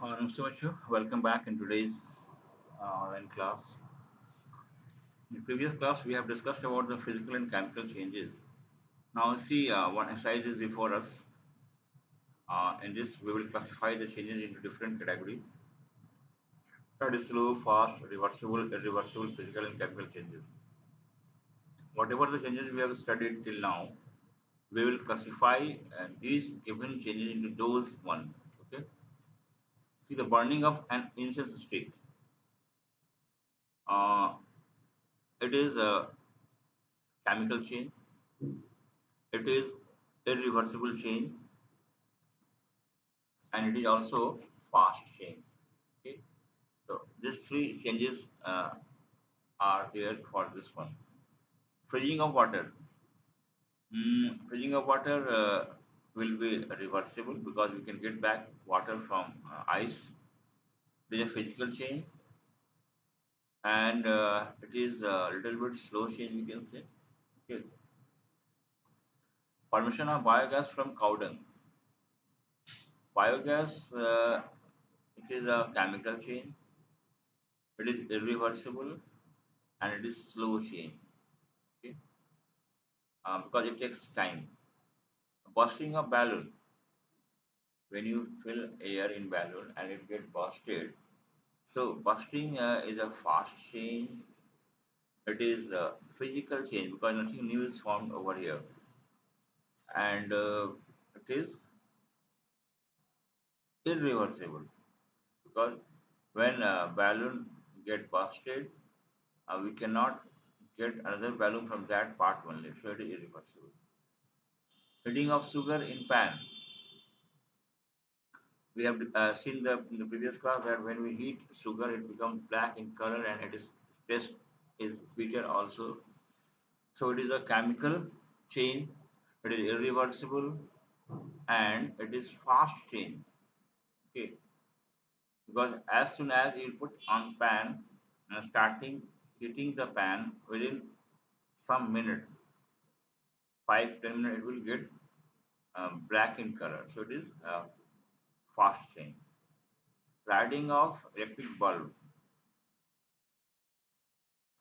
Namaste Vachu. Welcome back in today's online class. In the previous class, we have discussed about the physical and chemical changes. Now, see, one exercise is before us. In this, we will classify the changes into different categories. That is slow, fast, reversible, irreversible, physical and chemical changes. Whatever the changes we have studied till now, we will classify these given changes into those ones. Okay. See, the burning of an incense stick. Uh, it is a chemical change. It is irreversible change, and it is also fast change. Okay, so these three changes are there for this one. Freezing of water. Freezing of water will be reversible because we can get back water from ice. There is a physical change, and it is a little bit slow change, we can say. Okay. Formation of biogas from cow dung. Biogas, it is a chemical change. It is irreversible and it is slow change. Okay, because it takes time. Bursting a balloon. When you fill air in balloon and it get busted, so bursting is a fast change. It is a physical change because nothing new is formed over here, and it is irreversible because when a balloon get busted, we cannot get another balloon from that part only. So it is irreversible. Heating of sugar in pan. We have seen in the previous class that when we heat sugar, it becomes black in color and its taste is bitter also. So it is a chemical change. It is irreversible and it is fast change. Okay, because as soon as you put on pan and starting heating the pan within some minute, 5 10 minutes, it will get black in color. So it is fast change. Lighting of electric bulb.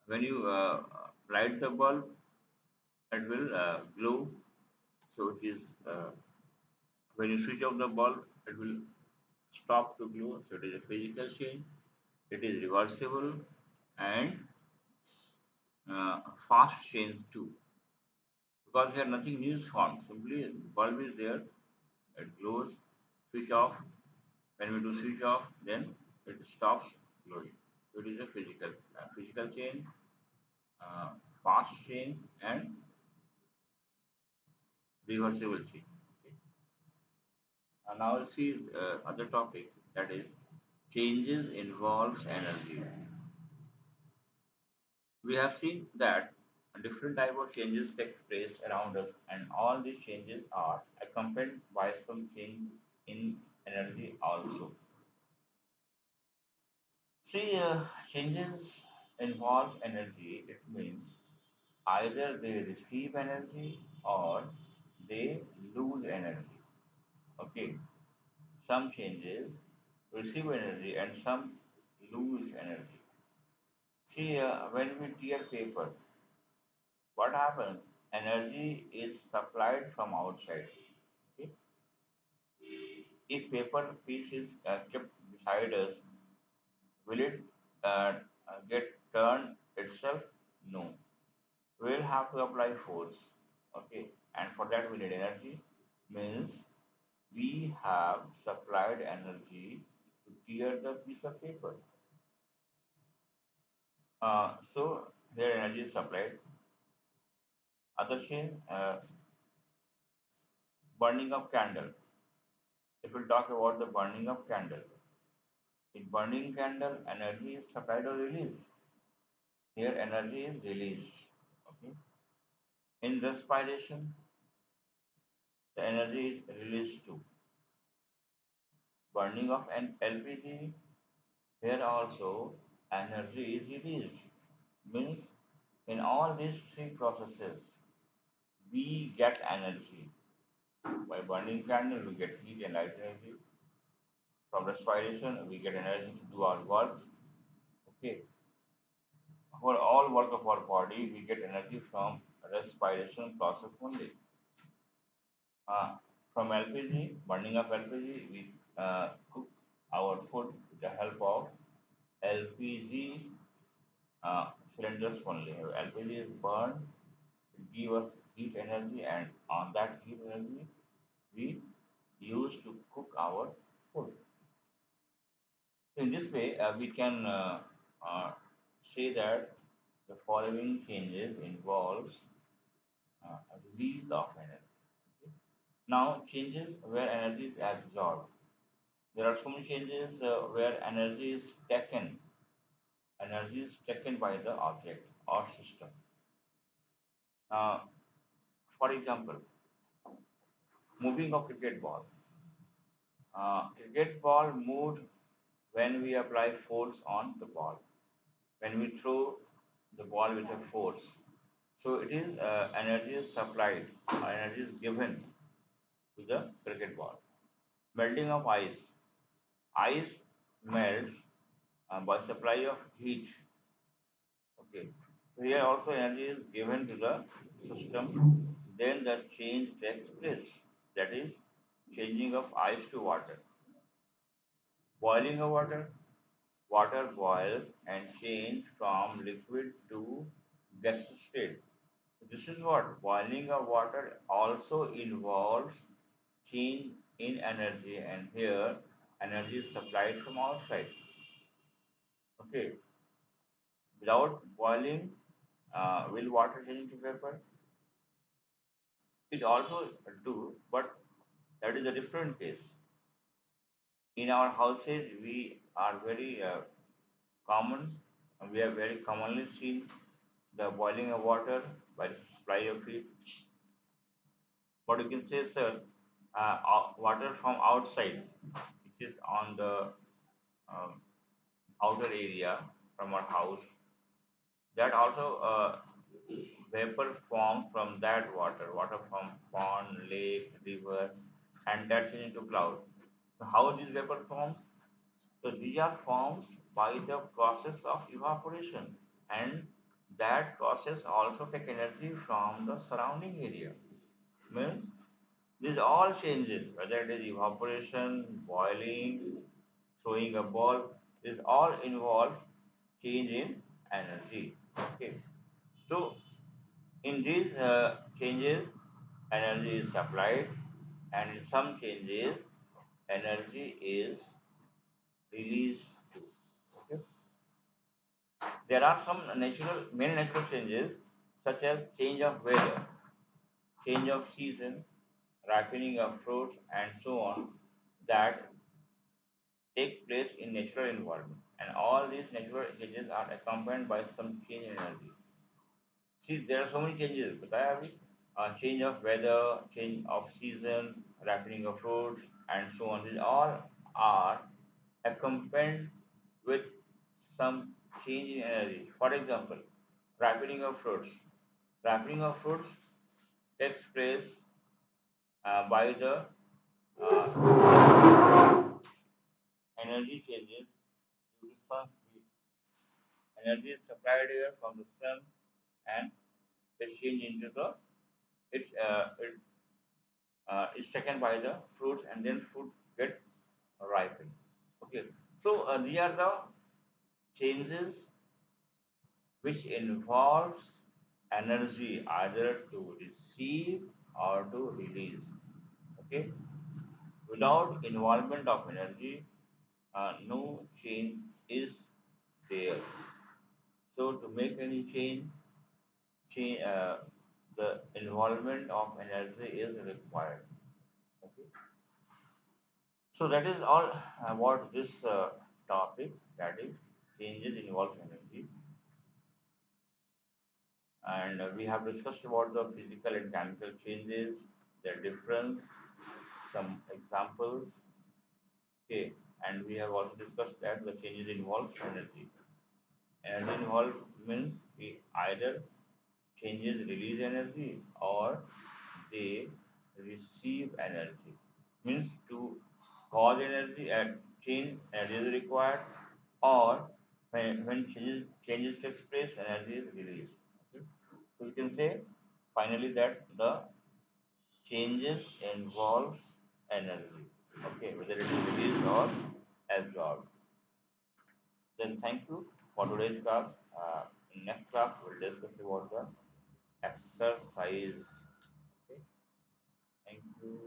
When you light the bulb, it will glow. So it is when you switch off the bulb, it will stop to glow. So it is a physical change. It is reversible and uh, fast change too. Because here nothing new is formed. Simply the bulb is there, it glows. Switch off. When we do switch off, then it stops glowing. So it is a physical change, uh, fast change, and reversible change. Okay. And now we'll see other topic, that is changes involves energy. We have seen that a different type of changes takes place around us, and all these changes are accompanied by some change in energy also. See, changes involve energy. It means either they receive energy or they lose energy. Okay, some changes receive energy and some lose energy. See, when we tear paper, what happens? Energy is supplied from outside. Okay? If paper piece is kept beside us, will it get turned itself? No. We'll have to apply force. Okay, and for that we need energy. Means we have supplied energy to tear the piece of paper. So their energy is supplied. Other chain, burning of candle. If we talk about the burning of candle, in burning candle, energy is supplied or released. Here, energy is released. Okay. In respiration, the energy is released too. Burning of an LPG, here also energy is released. Means in all these three processes, we get energy. By burning candle, we get heat and light energy. From respiration, we get energy to do our work. Okay, for all work of our body, we get energy from respiration process only. Uh, from LPG, burning of LPG, we cook our food with the help of LPG cylinders only. LPG is burned, it gives us heat energy, and on that heat energy, we use to cook our food. In this way, we can uh, say that the following changes involves a release of energy. Okay? Now, changes where energy is absorbed. There are so many changes where energy is taken by the object or system. Uh, for example, moving of cricket ball. Cricket ball moved when we apply force on the ball. When we throw the ball with a force, so it is energy is supplied, energy is given to the cricket ball. Melting of ice. Ice melts by supply of heat. Okay. So here also energy is given to the system. Then the change takes place. That is changing of ice to water. Boiling of water. Water boils and change from liquid to gaseous state. This is what boiling of water also involves change in energy, and here energy is supplied from outside. Okay, without boiling, will water change into vapor? It also do, but that is a different case. In our houses, we are very common, we have very commonly seen the boiling of water by the supply of heat. But you can say, sir, water from outside, which is on the um, outer area from our house, that also vapor formed from that water from pond, lake, river, and that's into cloud. So how these vapor forms? So these are forms by the process of evaporation, and that process also take energy from the surrounding area. Means these all changes, whether it is evaporation, boiling, throwing a ball, this all involves change in energy. Okay. So in these changes, energy is supplied, and in some changes, energy is released too. Okay. There are some many natural changes, such as change of weather, change of season, ripening of fruits, and so on, that take place in natural environment. And all these natural changes are accompanied by some change in energy. See, there are so many changes. बताया अभी? Change of weather, change of season, ripening of fruits, and so on. These all are accompanied with some change in energy. For example, ripening of fruits. Ripening of fruits takes place by the energy changes due to sun's heat. Energy is supplied here from the sun, and is changed into the it is taken by the fruits, and then fruit get ripened. Okay, so these are the changes which involves energy either to receive or to release. Okay, without involvement of energy, no change is there. So to make any change the involvement of energy is required. Okay. So that is all about this topic, that is changes involve energy, and we have discussed about the physical and chemical changes, their difference, some examples. Okay, and we have also discussed that the changes involve energy. Energy involved means we either changes release energy or they receive energy. Means to cause energy and change, energy is required, or when changes takes place, energy is released. Okay? So we can say finally that the changes involve energy. Okay, whether it is released or absorbed. Then thank you for today's class. In next class, we'll discuss about the exercise. Okay, thank you.